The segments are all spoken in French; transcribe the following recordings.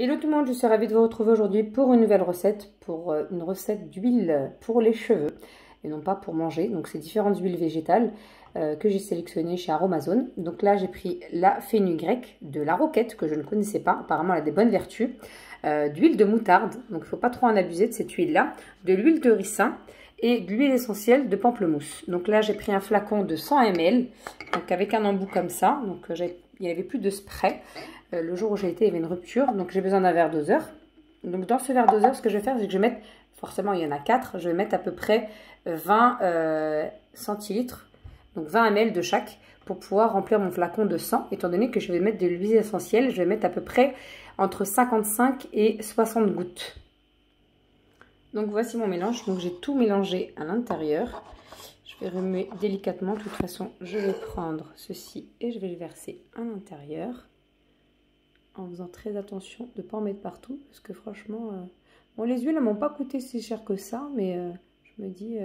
Hello tout le monde, je suis ravie de vous retrouver aujourd'hui pour une nouvelle recette, pour une recette d'huile pour les cheveux et non pas pour manger. Donc c'est différentes huiles végétales que j'ai sélectionnées chez Aromazone. Donc là j'ai pris la fenugrec de la Roquette que je ne connaissais pas, apparemment elle a des bonnes vertus, d'huile de moutarde, donc il ne faut pas trop en abuser de cette huile là, de l'huile de ricin et de l'huile essentielle de pamplemousse. Donc là j'ai pris un flacon de 100 ml, donc avec un embout comme ça, donc il n'y avait plus de spray. Le jour où j'ai été, il y avait une rupture, donc j'ai besoin d'un verre doseur. Donc dans ce verre doseur, ce que je vais faire, c'est que je vais mettre, forcément il y en a 4, je vais mettre à peu près 20 centilitres, donc 20 ml de chaque, pour pouvoir remplir mon flacon de 100, étant donné que je vais mettre de l'huile essentielle, je vais mettre à peu près entre 55 et 60 gouttes. Donc voici mon mélange, donc j'ai tout mélangé à l'intérieur. Je vais remuer délicatement, de toute façon je vais prendre ceci et je vais le verser à l'intérieur. En faisant très attention de ne pas en mettre partout. Parce que franchement, bon, les huiles ne m'ont pas coûté si cher que ça. Mais je me dis,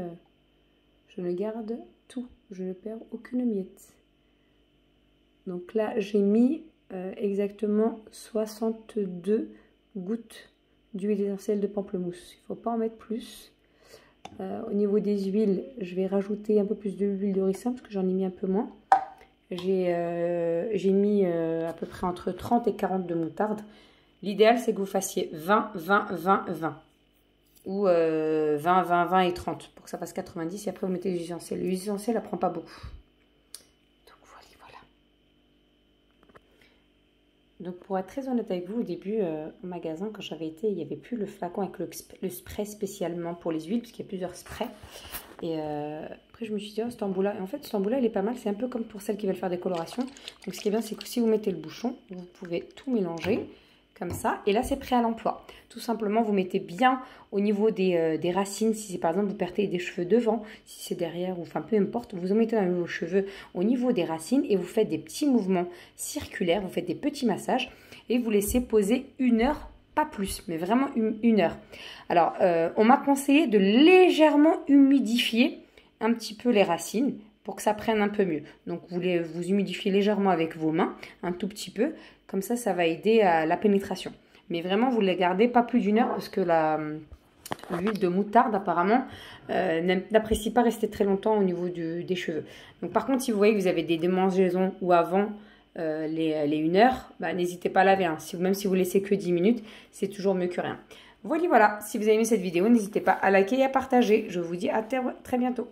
je ne garde tout. Je ne perds aucune miette. Donc là, j'ai mis exactement 62 gouttes d'huile essentielle de pamplemousse. Il ne faut pas en mettre plus. Au niveau des huiles, je vais rajouter un peu plus d'huile de ricin parce que j'en ai mis un peu moins. J'ai mis à peu près entre 30 et 40 de moutarde. L'idéal, c'est que vous fassiez 20, 20, 20, 20. Ou 20, 20, 20 et 30 pour que ça fasse 90. Et après, vous mettez l'huile essentielle. L'huile essentielle, elle ne prend pas beaucoup. Donc, voilà. Donc, pour être très honnête avec vous, au début, au magasin, quand j'avais été, il n'y avait plus le flacon avec le spray spécialement pour les huiles, parce qu'il y a plusieurs sprays. Et après, je me suis dit, oh, cet embout-là. Et en fait, cet embout-là, il est pas mal. C'est un peu comme pour celles qui veulent faire des colorations. Donc, ce qui est bien, c'est que si vous mettez le bouchon, vous pouvez tout mélanger comme ça. Et là, c'est prêt à l'emploi. Tout simplement, vous mettez bien au niveau des racines. Si c'est par exemple, vous perdez des cheveux devant, si c'est derrière, ou enfin, peu importe. Vous en mettez dans vos cheveux au niveau des racines et vous faites des petits mouvements circulaires. Vous faites des petits massages et vous laissez poser 1 heure. Pas plus, mais vraiment 1 heure. Alors, on m'a conseillé de légèrement humidifier un petit peu les racines pour que ça prenne un peu mieux. Donc, vous humidifiez légèrement avec vos mains, un tout petit peu. Comme ça, ça va aider à la pénétration. Mais vraiment, vous ne les gardez pas plus d'1 heure parce que l'huile de moutarde, apparemment, n'apprécie pas rester très longtemps au niveau des cheveux. Donc, par contre, si vous voyez que vous avez des démangeaisons ou avant les 1 heure, bah, n'hésitez pas à laver. Hein. Même si vous laissez que 10 minutes, c'est toujours mieux que rien. Voilà. Si vous avez aimé cette vidéo, n'hésitez pas à liker et à partager. Je vous dis à très bientôt.